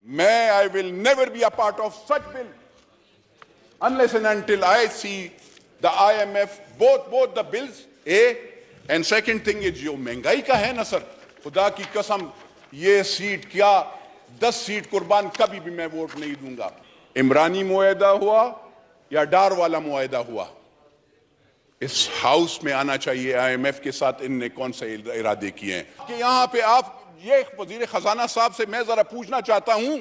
I will never be a part of such bill unless and until I see the IMF, both the bills, and second thing is जो महंगाई का है ना sir, खुदा की कसम ये सीट क्या 10 सीट कुर्बान कभी भी मैं वोट नहीं दूंगा। इमरानी मुआहदा हुआ या डार वाला मुआहदा हुआ, इस हाउस में आना चाहिए। IMF के साथ इनने कौन से इरादे किए हैं कि यहाँ पे आप ये वजीर खजाना साहब से मैं जरा पूछना चाहता हूं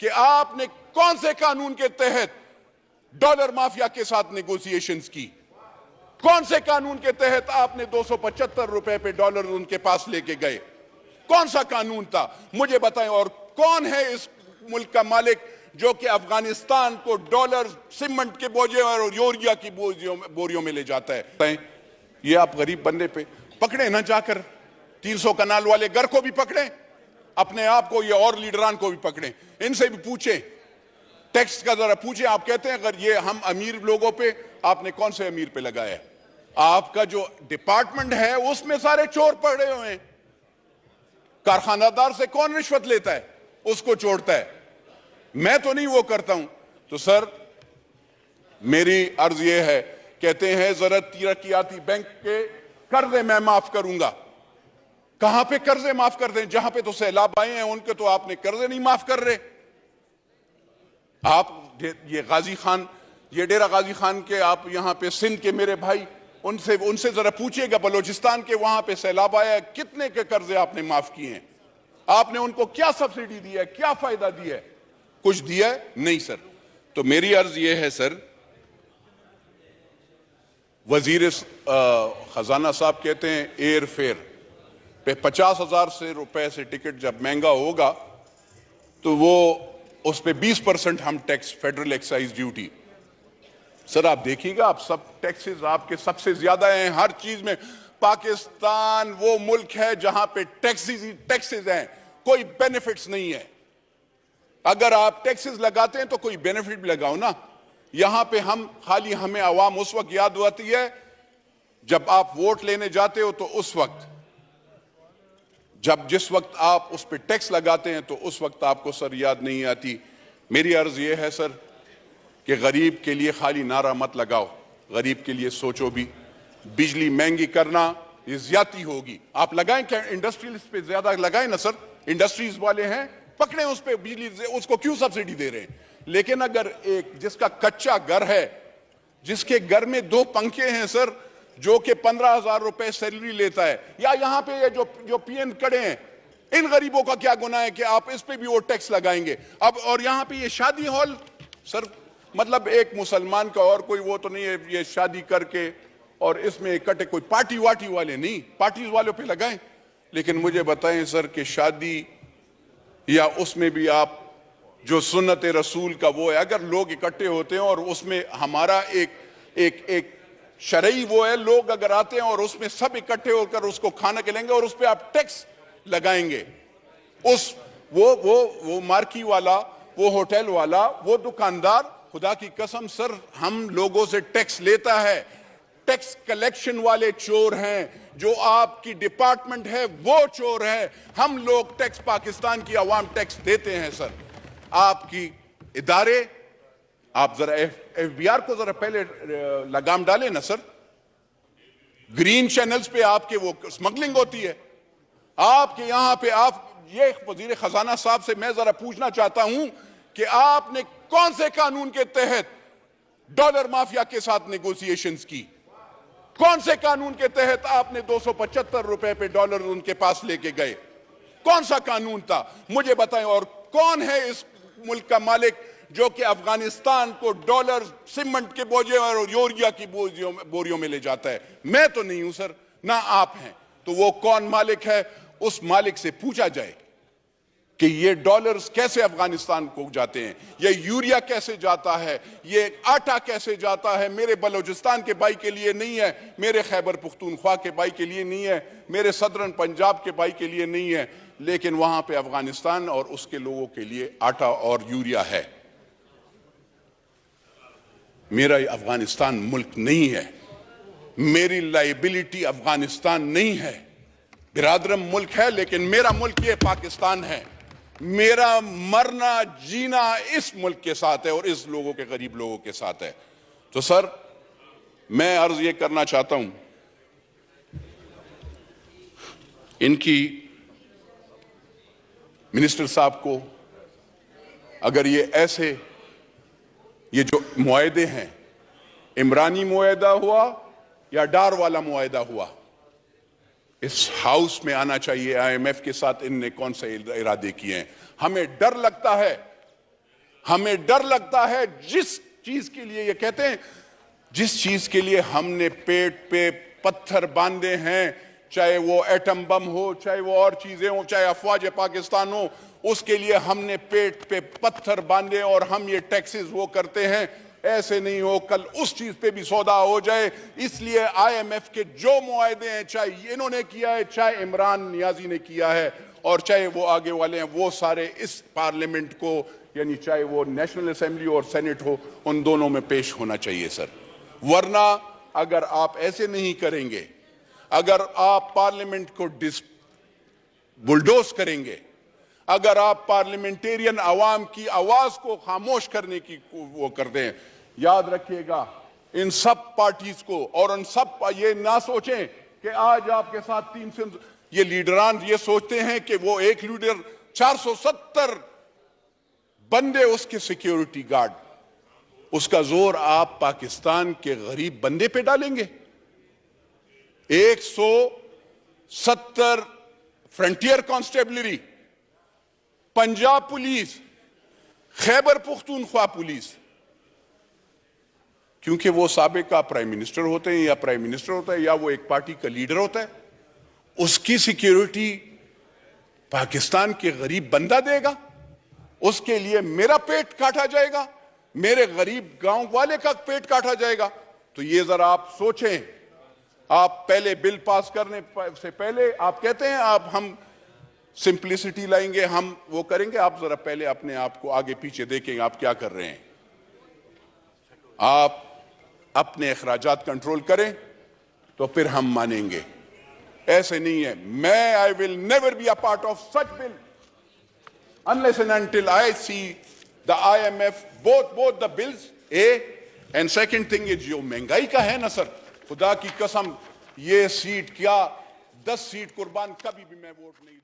कि आपने कौन से कानून के तहत डॉलर माफिया के साथ नेगोशिएशंस की? कौन से कानून के तहत आपने 275 रुपए पे डॉलर उनके पास लेके गए? कौन सा कानून था मुझे बताएं। और कौन है इस मुल्क का मालिक जो कि अफगानिस्तान को डॉलर सीमेंट के बोझे और यूरिया की बोरियों में ले जाता है? ये आप गरीब बंदे पे पकड़े ना जाकर, 300 कनाल वाले घर को भी पकड़े, अपने आप को, ये और लीडरान को भी पकड़े, इनसे भी पूछे, टैक्स का जरा पूछे। आप कहते हैं अगर ये हम अमीर लोगों पे, आपने कौन से अमीर पे लगाया है? आपका जो डिपार्टमेंट है उसमें सारे चोर पड़े हुए हैं। कारखानादार से कौन रिश्वत लेता है? उसको छोड़ता है। मैं तो नहीं वो करता हूं। तो सर मेरी अर्ज ये है, कहते हैं जरा तरक्याती बैंक के कर्जे मैं माफ करूंगा। कहां पे कर्जे माफ कर दें? जहां पे तो सैलाब आए हैं उनके तो आपने कर्जे नहीं माफ कर रहे। आप ये गाजी खान, ये डेरा गाजी खान के, आप यहां पे सिंध के मेरे भाई, उनसे जरा पूछिएगा, बलोचिस्तान के वहां पे सैलाब आया, कितने के कर्जे आपने माफ किए हैं? आपने उनको क्या सब्सिडी दी है, क्या फायदा दिया है? कुछ दिया है? नहीं सर। तो मेरी अर्ज यह है सर, वजीर खजाना साहब कहते हैं एयर फेयर पे 50,000 से रुपए से टिकट जब महंगा होगा तो वो उस पे 20% हम tax, federal excise duty. Sir आप देखिएगा, आप सब टैक्सेस आपके सबसे ज्यादा हैं हर चीज में। पाकिस्तान वो मुल्क है जहां पे टैक्सेस हैं, कोई बेनिफिट्स नहीं है। अगर आप टैक्सेस लगाते हैं तो कोई बेनिफिट भी लगाओ ना। यहां पे हम खाली, हमें आवाम उस वक्त याद आती है जब आप वोट लेने जाते हो, तो उस वक्त जिस वक्त आप उस पर टैक्स लगाते हैं तो उस वक्त आपको सर याद नहीं आती। मेरी अर्ज यह है सर कि गरीब के लिए खाली नारा मत लगाओ, गरीब के लिए सोचो भी। बिजली महंगी करना ये ज्यादती होगी। आप लगाएं क्या? इंडस्ट्रियल पे ज्यादा लगाएं ना सर। इंडस्ट्रीज वाले हैं, पकड़े उस पे बिजली, उसको क्यों सब्सिडी दे रहे हैं? लेकिन अगर एक जिसका कच्चा घर है, जिसके घर में 2 पंखे हैं सर, जो कि 15,000 रुपए सैलरी लेता है, या यहां पे ये जो पीएन खड़े हैं, इन गरीबों का क्या गुनाह है कि आप इस पे भी वो टैक्स लगाएंगे? अब और यहां पे ये शादी हॉल सर, मतलब एक मुसलमान का और कोई वो तो नहीं है, ये शादी करके और इसमें इकट्ठे, कोई पार्टी वाटी वाले नहीं, पार्टी वालों पे लगाएं। लेकिन मुझे बताएं सर कि शादी या उसमें भी आप जो सुन्नत रसूल का वो है, अगर लोग इकट्ठे होते हैं और उसमें हमारा एक शरई वो है, लोग अगर आते हैं और उसमें सब इकट्ठे होकर उसको खाना खिलाएंगे और उस पर आप टैक्स लगाएंगे, उस वो मार्की वाला, वो होटल वाला, वो दुकानदार, खुदा की कसम सर हम लोगों से टैक्स लेता है। टैक्स कलेक्शन वाले चोर हैं, जो आपकी डिपार्टमेंट है वो चोर है। हम लोग टैक्स, पाकिस्तान की आवाम टैक्स देते हैं सर। आपकी इदारे, आप जरा FBR को जरा पहले लगाम डालें ना सर। ग्रीन चैनल्स पे आपके वो स्मगलिंग होती है। आपके यहां पे आप, ये वजीर खजाना साहब से मैं जरा पूछना चाहता हूं कि आपने कौन से कानून के तहत डॉलर माफिया के साथ नेगोशिएशंस की? कौन से कानून के तहत आपने 275 रुपए पे डॉलर उनके पास लेके गए? कौन सा कानून था मुझे बताएं। और कौन है इस मुल्क का मालिक जो कि अफगानिस्तान को डॉलर सीमेंट के बोझे और यूरिया की बोरियों में ले जाता है? मैं तो नहीं हूं सर, ना आप हैं। तो वो कौन मालिक है? उस मालिक से पूछा जाए कि ये डॉलर्स कैसे अफगानिस्तान को जाते हैं, ये यूरिया कैसे जाता है, ये आटा कैसे जाता है। मेरे बलोचिस्तान के भाई के लिए नहीं है, मेरे खैबर पुख्तूनख्वा के भाई के लिए नहीं है, मेरे सदरन पंजाब के भाई के लिए नहीं है, लेकिन वहां पे अफगानिस्तान और उसके लोगों के लिए आटा और यूरिया है। मेरा अफगानिस्तान मुल्क नहीं है, मेरी लाइबिलिटी अफगानिस्तान नहीं है। बिरादरम मुल्क है, लेकिन मेरा मुल्क ये पाकिस्तान है। मेरा मरना जीना इस मुल्क के साथ है और इस लोगों के, गरीब लोगों के साथ है। तो सर, मैं अर्ज ये करना चाहता हूं, इनकी मिनिस्टर साहब को, अगर ये जो मुआहदे हैं, इमरानी मुआहदा हुआ या डार वाला मुआहदा हुआ, इस हाउस में आना चाहिए। IMF के साथ इनने कौन से इरादे किए हैं? हमें डर लगता है जिस चीज के लिए, ये कहते हैं, जिस चीज के लिए हमने पेट पे पत्थर बांधे हैं, चाहे वो एटम बम हो, चाहे वो और चीजें हो, चाहे अफवाज पाकिस्तान हो, उसके लिए हमने पेट पे पत्थर बांधे और हम ये टैक्सेस वो करते हैं। ऐसे नहीं हो कल उस चीज पे भी सौदा हो जाए। इसलिए IMF के जो मुआहदे हैं, चाहे इन्होंने किया है, चाहे इमरान नियाजी ने किया है, और चाहे वो आगे वाले हैं, वो सारे इस पार्लियामेंट को, यानी चाहे वो नेशनल असेंबली और सेनेट हो, उन दोनों में पेश होना चाहिए सर। वरना अगर आप ऐसे नहीं करेंगे, अगर आप पार्लियामेंट को बुलडोज करेंगे, अगर आप पार्लियामेंटेरियन अवाम की आवाज को खामोश करने की वो करते हैं, याद रखिएगा इन सब पार्टीज को, और उन सब, ये ना सोचें कि आज आपके साथ 300 ये लीडरान ये सोचते हैं कि वो एक लीडर 470 बंदे उसके सिक्योरिटी गार्ड, उसका जोर आप पाकिस्तान के गरीब बंदे पे डालेंगे। 170 frontier constabulary, Punjab police, Khyber Pakhtunkhwa police, क्योंकि वो साबिका प्राइम मिनिस्टर होते हैं या प्राइम मिनिस्टर होता है या वो एक पार्टी का लीडर होता है, उसकी सिक्योरिटी पाकिस्तान के गरीब बंदा देगा। उसके लिए मेरा पेट काटा जाएगा, मेरे गरीब गांव वाले का पेट काटा जाएगा। तो ये जरा आप सोचें। आप पहले बिल पास करने से पहले आप कहते हैं हम सिंप्लिसिटी लाएंगे, हम वो करेंगे। आप जरा पहले अपने आप को आगे पीछे देखेंगे आप क्या कर रहे हैं। आप अपने अखराजात कंट्रोल करें तो फिर हम मानेंगे। ऐसे नहीं है। I will never be a part of such bill unless and until I see the IMF both the bills, and second thing is जो महंगाई का है ना सर, खुदा की कसम ये सीट क्या 10 सीट कुर्बान कभी भी मैं वोट नहीं